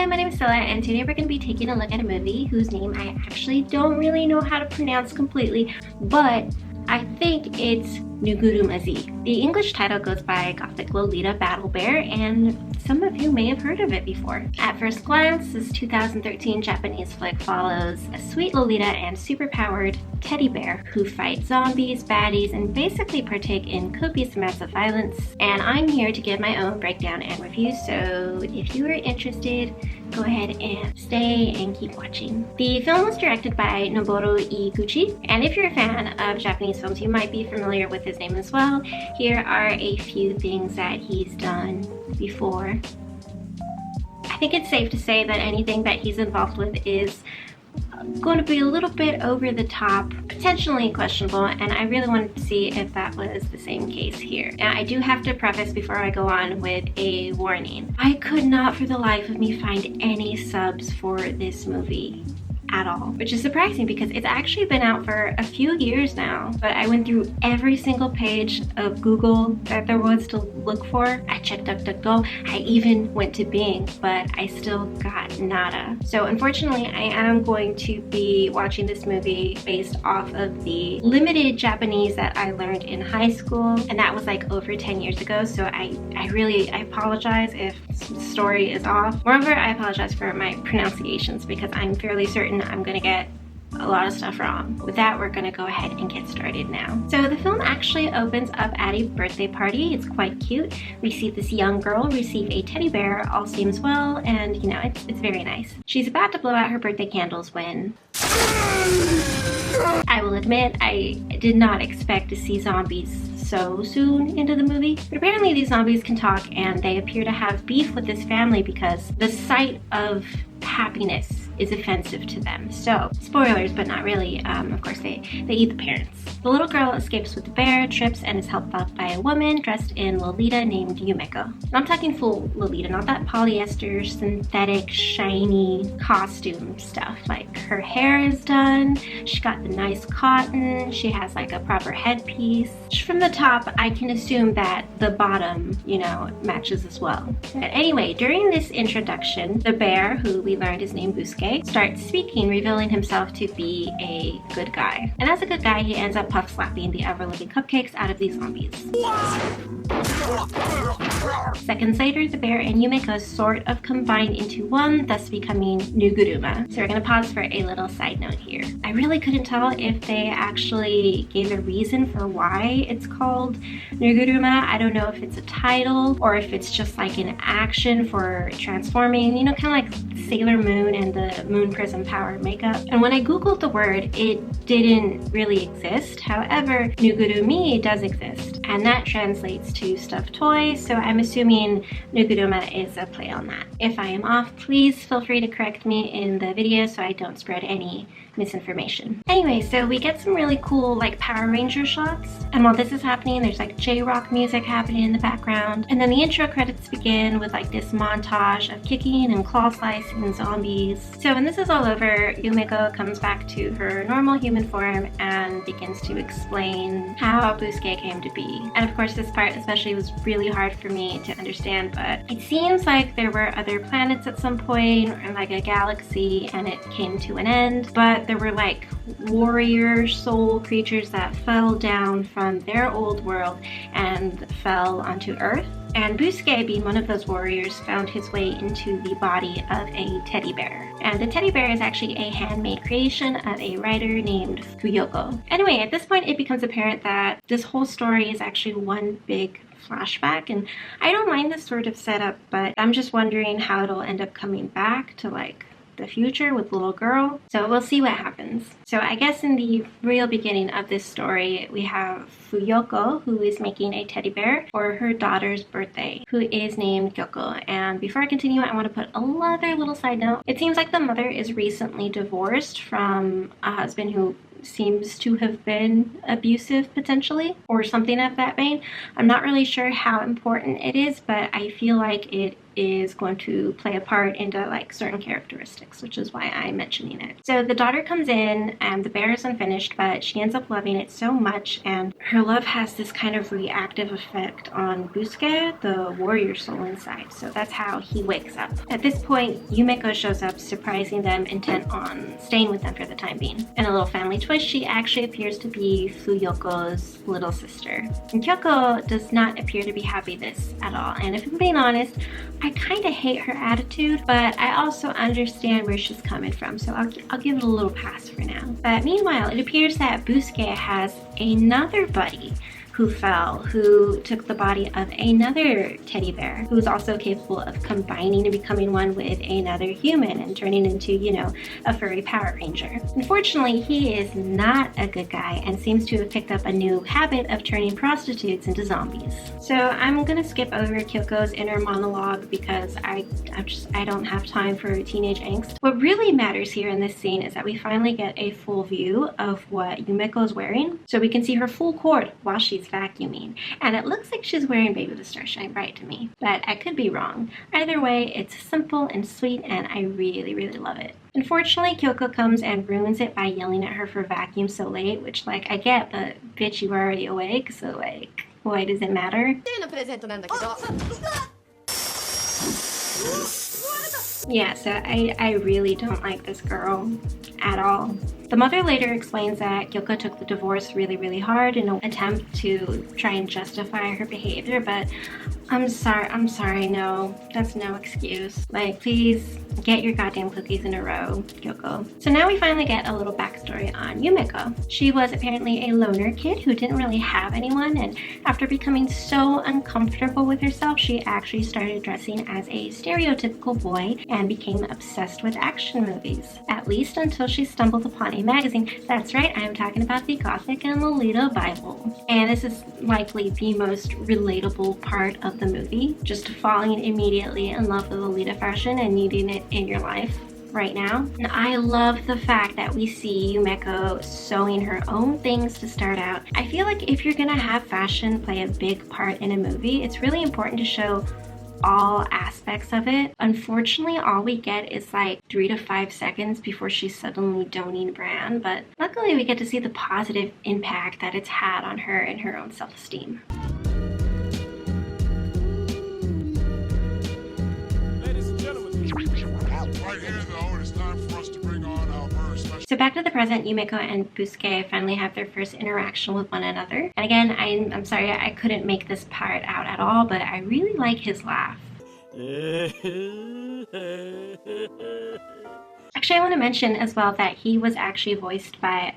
my name is Stella, and today we're going to be taking a look at a movie whose name I actually don't really know how to pronounce completely, but I think it's Nuiguruma Z. The English title goes by Gothic Lolita Battle Bear, and some of you may have heard of it before. At first glance, this 2013 Japanese flick follows a sweet Lolita and superpowered teddy bear who fight zombies, baddies, and basically partake in copious amounts of violence. And I'm here to give my own breakdown and review, so if you are interested, go ahead and stay and keep watching. The film was directed by Noboru Iguchi, and if you're a fan of Japanese films, you might be familiar with his name as well. Here are a few things that he's done before. I think it's safe to say that anything that he's involved with is going to be a little bit over the top, potentially questionable, and I really wanted to see if that was the same case here. Now, I do have to preface before I go on with a warning. I could not for the life of me find any subs for this movie at all, which is surprising because it's actually been out for a few years now, but I went through every single page of Google that there was to look for. I checked DuckDuckGo, I even went to Bing, but I still got nada. So unfortunately, I am going to be watching this movie based off of the limited Japanese that I learned in high school, and that was like over 10 years ago, so I apologize if the story is off. Moreover, I apologize for my pronunciations because I'm fairly certain I'm gonna get a lot of stuff wrong. With that, we're gonna go ahead and get started now. So the film actually opens up at a birthday party. It's quite cute. We see this young girl receive a teddy bear. All seems well, and you know, it's very nice. She's about to blow out her birthday candles when I will admit I did not expect to see zombies so soon into the movie, but apparently these zombies can talk and they appear to have beef with this family because the sight of happiness is offensive to them. So, spoilers, but not really. Of course, they eat the parents. The little girl escapes with the bear, trips, and is helped out by a woman dressed in Lolita named Yumeko. And I'm talking full Lolita, not that polyester, synthetic, shiny costume stuff. Like, her hair is done, she got the nice cotton, she has like a proper headpiece. From the top, I can assume that the bottom, you know, matches as well. But anyway, during this introduction, the bear, who we learned is named Busuke, starts speaking, revealing himself to be a good guy. And as a good guy, he ends up puff slapping the ever-living cupcakes out of these zombies. Seconds later, the bear and Yumeko sort of combine into one, thus becoming Nuiguruma. So we're gonna pause for a little side note here. I really couldn't tell if they actually gave a reason for why it's called Nuiguruma. I don't know if it's a title or if it's just like an action for transforming, you know, kind of like Sailor Moon and the Moon Prism Power makeup. And when I googled the word, it didn't really exist. However, Nuigurumi does exist, and that translates to stuffed toy, so I'm assuming Nuiguruma is a play on that. If I am off, please feel free to correct me in the video so I don't spread any misinformation. Anyway, so we get some really cool like Power Ranger shots, and while this is happening, there's like J-rock music happening in the background, and then the intro credits begin with like this montage of kicking and claw slicing and zombies. So when this is all over, Yumeko comes back to her normal human form and begins to explain how Busuke came to be. And of course, this part especially was really hard for me to understand, but it seems like there were other planets at some point, or like a galaxy, and it came to an end, but there were like warrior soul creatures that fell down from their old world and fell onto Earth. And Busuke, being one of those warriors, found his way into the body of a teddy bear. And the teddy bear is actually a handmade creation of a writer named Fuyoko. Anyway, at this point it becomes apparent that this whole story is actually one big flashback, and I don't mind this sort of setup, but I'm just wondering how it'll end up coming back to like the future with the little girl. So we'll see what happens. So I guess in the real beginning of this story, we have Fuyoko, who is making a teddy bear for her daughter's birthday, who is named Kyoko. And before I continue, I want to put another little side note. It seems like the mother is recently divorced from a husband who seems to have been abusive potentially, or something of that vein. I'm not really sure how important it is, but I feel like it is going to play a part into like certain characteristics, which is why I'm mentioning it. So the daughter comes in and the bear is unfinished, but she ends up loving it so much, and her love has this kind of reactive effect on Busuke, the warrior soul inside. So that's how he wakes up. At this point, Yumeko shows up, surprising them, intent on staying with them for the time being. In a little family twist, she actually appears to be Fuyoko's little sister. And Kyoko does not appear to be happy this at all. And if I'm being honest, I kind of hate her attitude, but I also understand where she's coming from, so I'll give it a little pass for now. But meanwhile, it appears that Busuke has another buddy who fell, who took the body of another teddy bear who is also capable of combining and becoming one with another human and turning into, you know, a furry Power Ranger. Unfortunately, he is not a good guy and seems to have picked up a new habit of turning prostitutes into zombies. So I'm gonna skip over Kyoko's inner monologue because I don't have time for teenage angst. What really matters here in this scene is that we finally get a full view of what Yumeko is wearing, so we can see her full cord while she's vacuuming, and it looks like she's wearing Baby the Star Shine Bright to me, but I could be wrong. Either way, it's simple and sweet, and I really love it. Unfortunately, Kyoko comes and ruins it by yelling at her for vacuum so late, which, like, I get, but bitch, you were already awake, so like, why does it matter? Yeah, so I really don't like this girl at all. The mother later explains that Kyoko took the divorce really hard in an attempt to try and justify her behavior, but I'm sorry, no, that's no excuse. Like, please get your goddamn cookies in a row, Kyoko. So now we finally get a little backstory on Yumeko. She was apparently a loner kid who didn't really have anyone, and after becoming so uncomfortable with herself, she actually started dressing as a stereotypical boy and became obsessed with action movies. At least until she stumbled upon a magazine. That's right, I am talking about the Gothic and Lolita Bible. And this is likely the most relatable part of the movie, just falling immediately in love with Lolita fashion and needing it in your life right now. And I love the fact that we see Yumeko sewing her own things to start out. I feel like if you're gonna have fashion play a big part in a movie, it's really important to show all aspects of it. Unfortunately, all we get is like 3 to 5 seconds before she's suddenly doning brand, but luckily we get to see the positive impact that it's had on her and her own self-esteem. Right here, though, it is time for us to bring on our very special... So back to the present, Yumeko and Busuke finally have their first interaction with one another. And again, I'm sorry I couldn't make this part out at all, but I really like his laugh. Actually, I want to mention as well that he was actually voiced by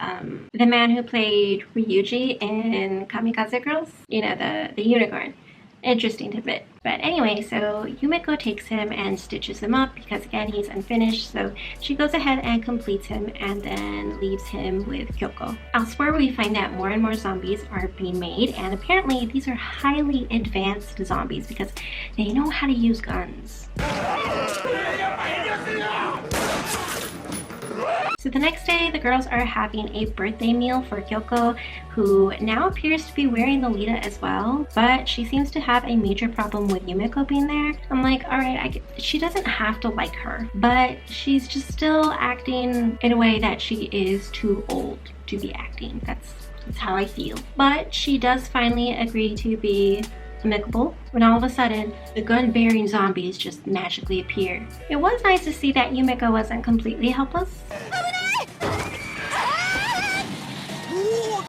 the man who played Ryuji in Kamikaze Girls. You know, the unicorn. Interesting tidbit. But anyway, so Yumeko takes him and stitches him up because, again, he's unfinished. So she goes ahead and completes him and then leaves him with Kyoko. Elsewhere, we find that more and more zombies are being made, and apparently these are highly advanced zombies because they know how to use guns. So the next day, the girls are having a birthday meal for Kyoko, who now appears to be wearing Lolita as well, but she seems to have a major problem with Yumeko being there. I'm like, alright, she doesn't have to like her, but she's just still acting in a way that she is too old to be acting. That's how I feel. But she does finally agree to be amicable when all of a sudden the gun-bearing zombies just magically appear. It was nice to see that Yumeko wasn't completely helpless.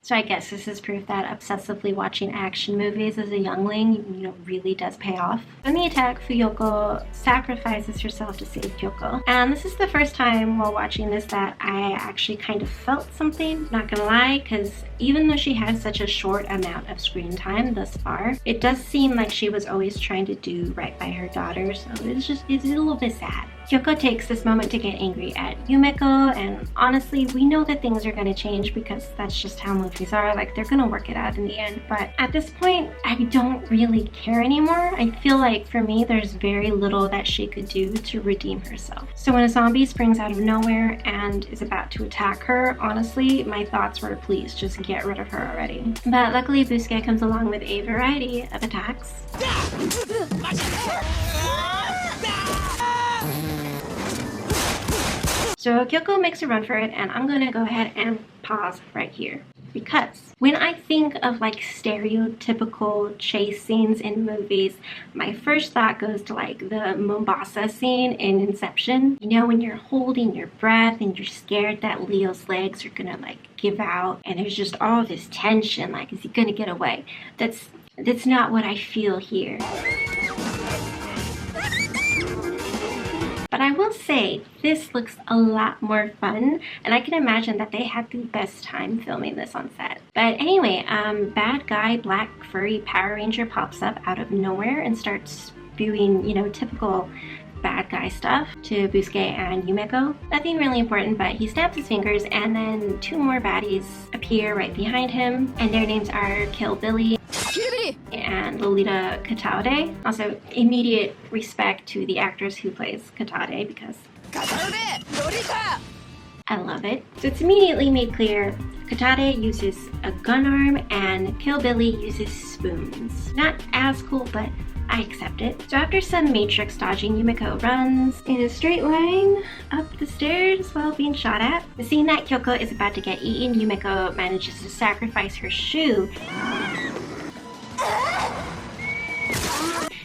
So I guess this is proof that obsessively watching action movies as a youngling, you know, really does pay off. In the attack, Fuyoko sacrifices herself to save Kyoko. And this is the first time while watching this that I actually kind of felt something, not gonna lie, because even though she has such a short amount of screen time thus far, it does seem like she was always trying to do right by her daughter, so it's a little bit sad. Kyoko takes this moment to get angry at Yumeko, and honestly, we know that things are going to change because that's just how movies are. Like, they're going to work it out in the end. But at this point, I don't really care anymore. I feel like, for me, there's very little that she could do to redeem herself. So when a zombie springs out of nowhere and is about to attack her, honestly, my thoughts were, please, just get rid of her already. But luckily, Busuke comes along with a variety of attacks. So Kyoko makes a run for it, and I'm gonna go ahead and pause right here. Because when I think of like stereotypical chase scenes in movies, my first thought goes to like the Mombasa scene in Inception. You know, when you're holding your breath and you're scared that Leo's legs are gonna like give out, and there's just all this tension, like, is he gonna get away? That's not what I feel here. But I will say, this looks a lot more fun, and I can imagine that they had the best time filming this on set. But anyway, bad guy black furry Power Ranger pops up out of nowhere and starts spewing, you know, typical bad guy stuff to Busuke and Yumeko. Nothing really important, but he snaps his fingers, and then two more baddies appear right behind him, and their names are Kill Billy and Lolita Katade. Also, immediate respect to the actress who plays Katade, because I love it. So it's immediately made clear Katade uses a gun arm and Kill Billy uses spoons. Not as cool, but I accept it. So after some matrix dodging, Yumeko runs in a straight line up the stairs while being shot at. Seeing that Kyoko is about to get eaten, Yumeko manages to sacrifice her shoe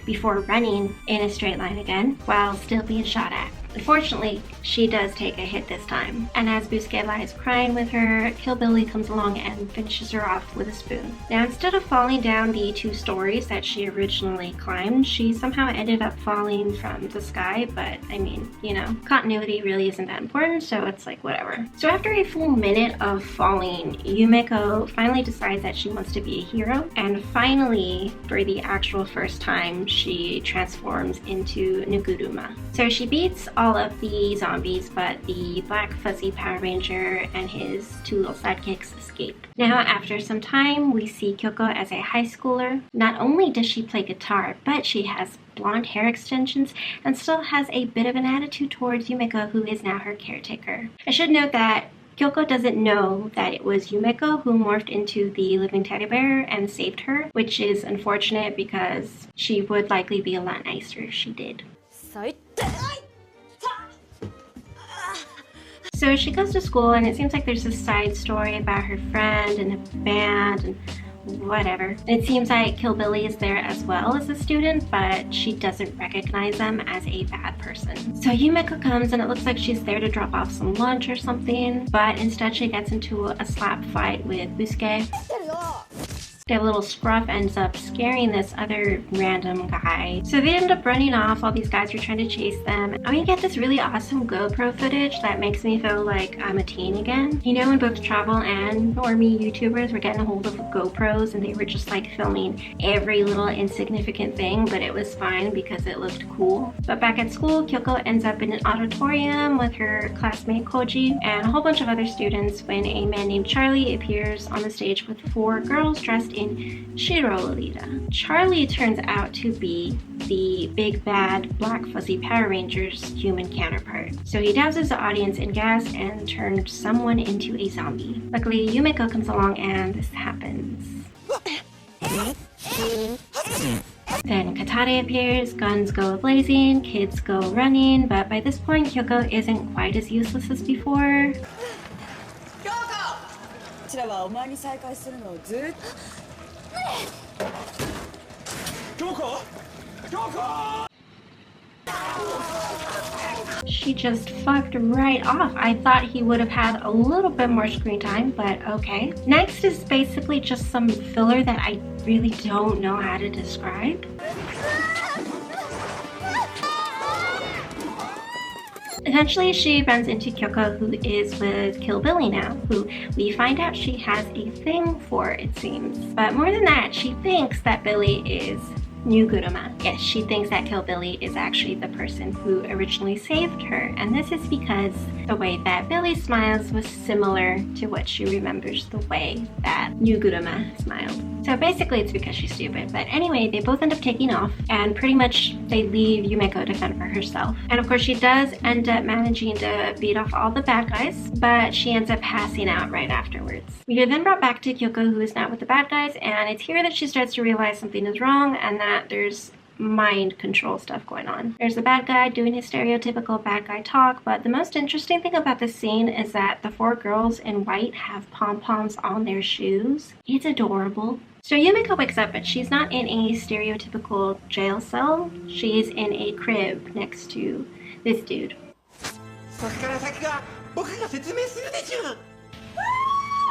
before running in a straight line again while still being shot at. Unfortunately, she does take a hit this time, and as Busuke lies crying with her, Kill Billy comes along and finishes her off with a spoon. Now, instead of falling down the 2 stories that she originally climbed, she somehow ended up falling from the sky, but I mean, you know, continuity really isn't that important, so it's like whatever. So after a full minute of falling, Yumeko finally decides that she wants to be a hero, and finally, for the actual first time, she transforms into Nuiguruma. So she beats all of the zombies, but the black fuzzy Power Ranger and his 2 little sidekicks escape. Now, after some time, we see Kyoko as a high schooler. Not only does she play guitar, but she has blonde hair extensions and still has a bit of an attitude towards Yumeko, who is now her caretaker. I should note that Kyoko doesn't know that it was Yumeko who morphed into the living teddy bear and saved her, which is unfortunate because she would likely be a lot nicer if she did. So she goes to school, and it seems like there's a side story about her friend and a band and whatever. And it seems like Kill Billy is there as well as a student, but she doesn't recognize them as a bad person. So Yumeko comes, and it looks like she's there to drop off some lunch or something, but instead she gets into a slap fight with Busuke. Their little scruff ends up scaring this other random guy. So they end up running off while these guys are trying to chase them. And we get this really awesome GoPro footage that makes me feel like I'm a teen again. You know, when both travel and normie YouTubers were getting a hold of GoPros and they were just like filming every little insignificant thing, but it was fine because it looked cool. But back at school, Kyoko ends up in an auditorium with her classmate Koji and a whole bunch of other students when a man named Charlie appears on the stage with 4 girls dressed in Shiro Lolita. Charlie turns out to be the big bad black fuzzy Power Ranger's human counterpart. So he douses the audience in gas and turns someone into a zombie. Luckily, Yumeko comes along and this happens. Then Katade appears, guns go blazing, kids go running, but by this point Kyoko isn't quite as useless as before. She just fucked right off. I thought he would have had a little bit more screen time, but okay. Next is basically just some filler that I really don't know how to describe. Eventually, she runs into Kyoko, who is with Kill Billy now, who we find out she has a thing for, it seems. But more than that, she thinks that Billy is Nuiguruma. Yes, she thinks that Kill Billy is actually the person who originally saved her, and this is because the way that Billy smiles was similar to what she remembers the way that Nuiguruma smiled. So basically it's because she's stupid. But anyway, they both end up taking off, and pretty much they leave Yumeko to fend for herself. And of course she does end up managing to beat off all the bad guys, but she ends up passing out right afterwards. We are then brought back to Kyoko, who is now with the bad guys, and it's here that she starts to realize something is wrong and that there's mind control stuff going on. There's the bad guy doing his stereotypical bad guy talk, but the most interesting thing about this scene is that the 4 girls in white have pom-poms on their shoes. It's adorable. So Yumiko wakes up, but she's not in a stereotypical jail cell. She's in a crib next to this dude.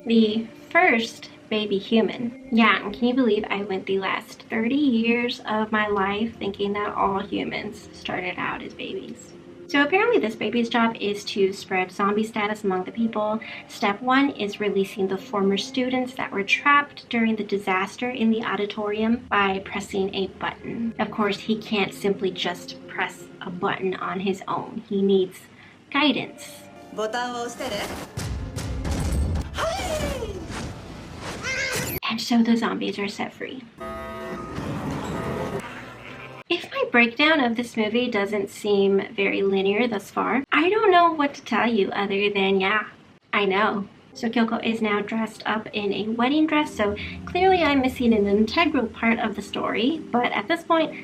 The first baby human. Yeah, and can you believe I went the last 30 years of my life thinking that all humans started out as babies? So apparently this baby's job is to spread zombie status among the people. Step 1 is releasing the former students that were trapped during the disaster in the auditorium by pressing a button. Of course, he can't simply just press a button on his own. He needs guidance. And so the zombies are set free. If my breakdown of this movie doesn't seem very linear thus far, I don't know what to tell you other than, yeah, I know. So Kyoko is now dressed up in a wedding dress, so clearly I'm missing an integral part of the story, but at this point,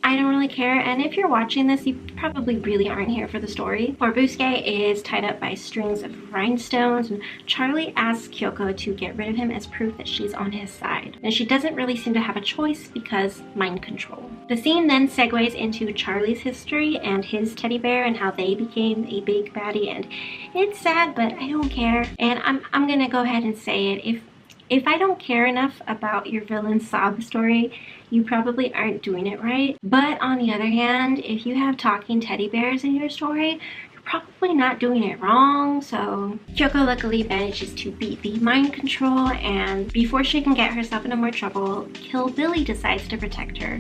I don't really care, and if you're watching this, you probably really aren't here for the story. Poor Busuke is tied up by strings of rhinestones, and Charlie asks Kyoko to get rid of him as proof that she's on his side. And she doesn't really seem to have a choice because mind control. The scene then segues into Charlie's history and his teddy bear and how they became a big baddie, and it's sad, but I don't care. And I'm gonna go ahead and say it. If I don't care enough about your villain's sob story, you probably aren't doing it right. But on the other hand, if you have talking teddy bears in your story, you're probably not doing it wrong. So Kyoko luckily manages to beat the mind control, and before she can get herself into more trouble, Kill Billy decides to protect her.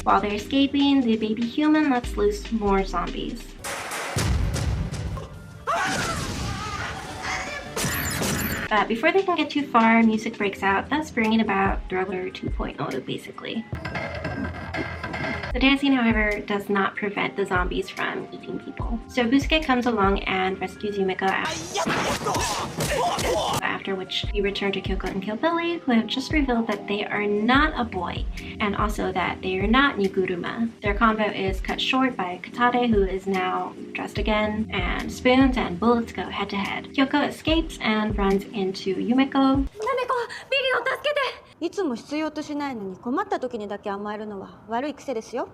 While they're escaping, the baby human lets loose more zombies. But before they can get too far, music breaks out, thus bringing about Thriller 2.0 basically. The dancing, however, does not prevent the zombies from eating people. So Busuke comes along and rescues Yumiko, after which we return to Kyoko and Kill Billy, who have just revealed that they are not a boy, and also that they are not Nuiguruma. Their convo is cut short by Katade, who is now dressed again, and spoons and bullets go head to head. Kyoko escapes and runs into Yumiko. いつも必要としないのに困った時にだけ甘えるのは悪い癖ですよ。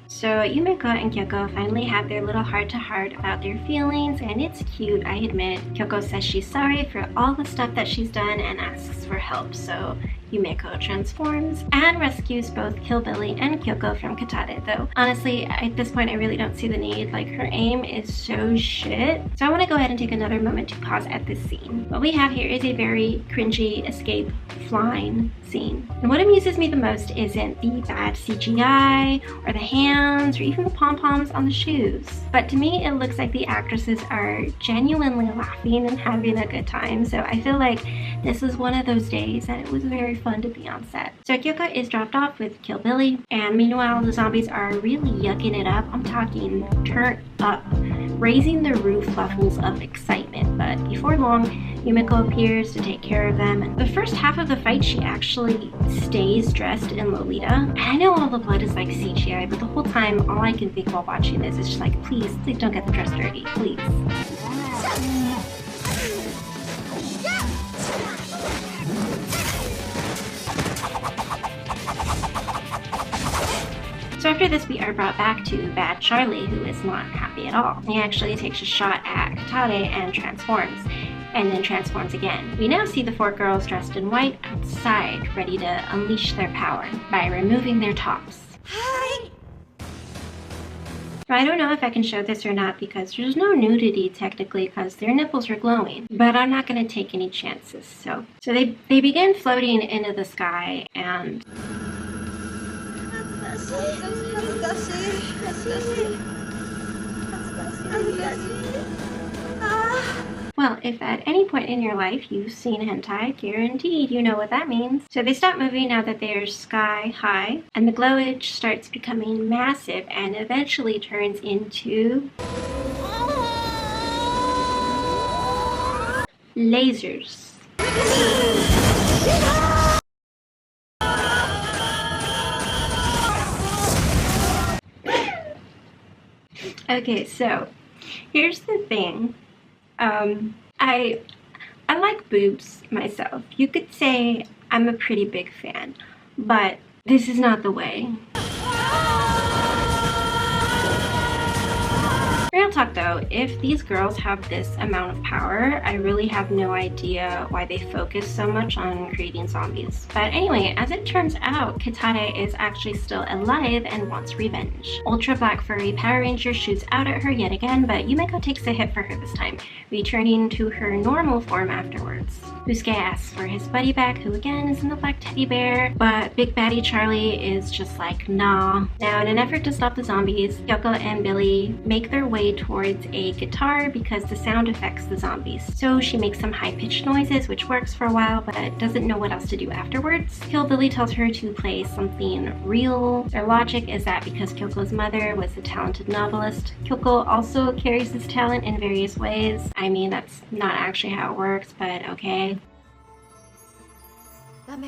So Yumiko and Kyoko finally have their little heart-to-heart about their feelings, and it's cute, I admit. Kyoko says she's sorry for all the stuff that she's done and asks for help, so Yumiko transforms and rescues both Kill Billy and Kyoko from Katade, though honestly, at this point I really don't see the need. Like, her aim is so shit. So I want to go ahead and take another moment to pause at this scene. What we have here is a very cringy escape flying scene. And what amuses me the most isn't the bad CGI or the hands or even the pom-poms on the shoes. But to me, it looks like the actresses are genuinely laughing and having a good time. So I feel like this is one of those days that it was very fun to be on set. So Kyoko is dropped off with Kill Billy, and meanwhile the zombies are really yucking it up. I'm talking turn up, raising the roof levels of excitement. But before long, Yumiko appears to take care of them, and the first half of the fight she actually stays dressed in Lolita. And I know all the blood is like CGI, but the whole time all I can think while watching this is just like, please don't get the dress dirty, please. So after this, we are brought back to Bad Charlie, who is not happy at all. He actually takes a shot at Katade and transforms, and then transforms again. We now see the 4 girls dressed in white outside, ready to unleash their power by removing their tops. Hi. I don't know if I can show this or not because there's no nudity technically because their nipples are glowing, but I'm not going to take any chances. So they begin floating into the sky, and well, if at any point in your life you've seen hentai, guaranteed you know what that means. So they stop moving now that they are sky high, and the glowage starts becoming massive and eventually turns into lasers. Okay, so here's the thing. I like boobs myself. You could say I'm a pretty big fan, but this is not the way. Real talk though, if these girls have this amount of power, I really have no idea why they focus so much on creating zombies. But anyway, as it turns out, Kitare is actually still alive and wants revenge. Ultra Black Furry Power Ranger shoots out at her yet again, but Yumeko takes a hit for her this time, returning to her normal form afterwards. Busuke asks for his buddy back, who again is in the black teddy bear, but Big Baddie Charlie is just like, nah. Now, in an effort to stop the zombies, Fuyoko and Billy make their way towards a guitar because the sound affects the zombies. So she makes some high-pitched noises, which works for a while, but doesn't know what else to do afterwards. Hillbilly tells her to play something real. Their logic is that because Kyoko's mother was a talented novelist, Kyoko also carries this talent in various ways. I mean, that's not actually how it works, but okay. Well,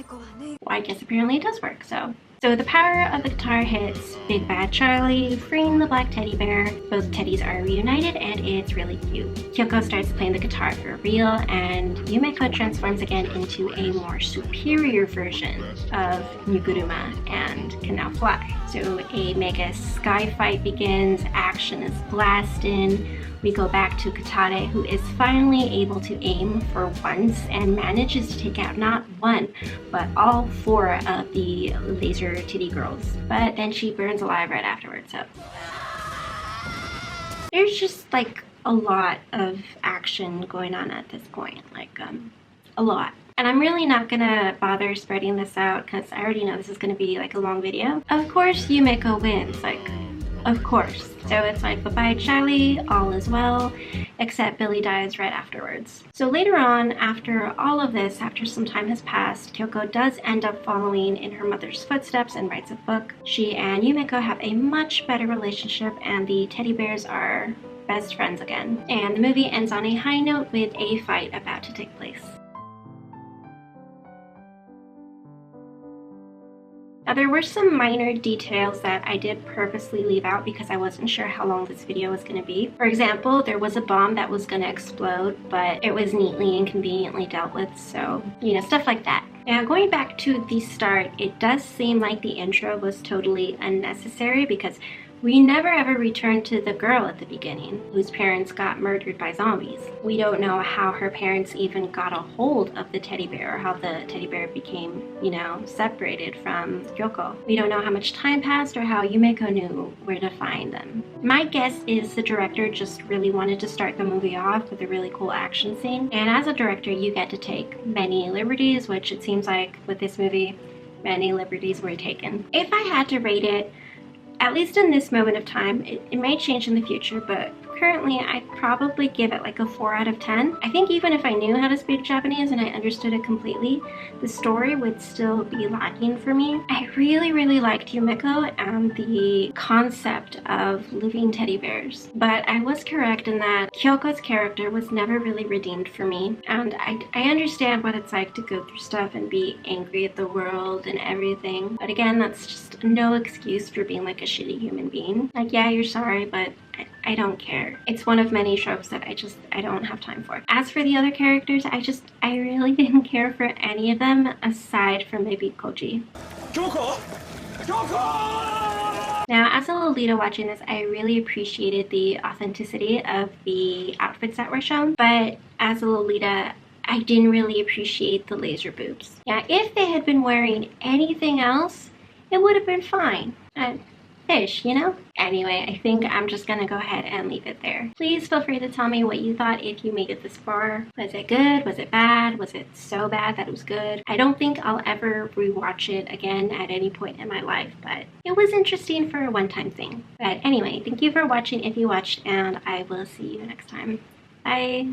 I guess apparently it does work, so the power of the guitar hits Big Bad Charlie, freeing the black teddy bear. Both teddies are reunited and it's really cute. Kyoko starts playing the guitar for real, and Yumeko transforms again into a more superior version of Nuiguruma and can now fly. So a mega sky fight begins, action is blasting. We go back to Kitare, who is finally able to aim for once and manages to take out not one, but all 4 of the laser titty girls. But then she burns alive right afterwards, so. There's just like a lot of action going on at this point, like a lot. And I'm really not gonna bother spreading this out because I already know this is gonna be like a long video. Of course Yumeko wins, like, of course. So it's like, bye-bye Charlie, all is well, except Billy dies right afterwards. So later on, after all of this, after some time has passed, Kyoko does end up following in her mother's footsteps and writes a book. She and Yumeko have a much better relationship and the teddy bears are best friends again. And the movie ends on a high note with a fight about to take place. Now, there were some minor details that I did purposely leave out because I wasn't sure how long this video was going to be. For example, there was a bomb that was going to explode, but it was neatly and conveniently dealt with, so, you know, stuff like that. Now, going back to the start, it does seem like the intro was totally unnecessary because we never ever returned to the girl at the beginning, whose parents got murdered by zombies. We don't know how her parents even got a hold of the teddy bear or how the teddy bear became, you know, separated from Kyoko. We don't know how much time passed or how Yumeko knew where to find them. My guess is the director just really wanted to start the movie off with a really cool action scene. And as a director, you get to take many liberties, which it seems like with this movie, many liberties were taken. If I had to rate it, at least in this moment of time, it may change in the future, but currently I'd probably give it like a 4 out of 10. I think even if I knew how to speak Japanese and I understood it completely, the story would still be lacking for me. I really liked Yumeko and the concept of living teddy bears, but I was correct in that Kyoko's character was never really redeemed for me, and I understand what it's like to go through stuff and be angry at the world and everything, but again, that's just no excuse for being like a shitty human being. Like, yeah, you're sorry, but I don't care. It's one of many tropes that I don't have time for. As for the other characters, I really didn't care for any of them aside from maybe Koji. Kyoko! Kyoko! Now, as a Lolita watching this, I really appreciated the authenticity of the outfits that were shown, but as a Lolita, I didn't really appreciate the laser boobs. Yeah, if they had been wearing anything else, it would have been fine. Fish, you know? Anyway, I think I'm just gonna go ahead and leave it there. Please feel free to tell me what you thought if you made it this far. Was it good? Was it bad? Was it so bad that it was good? I don't think I'll ever rewatch it again at any point in my life, but it was interesting for a one-time thing. But anyway, thank you for watching if you watched, and I will see you next time. Bye!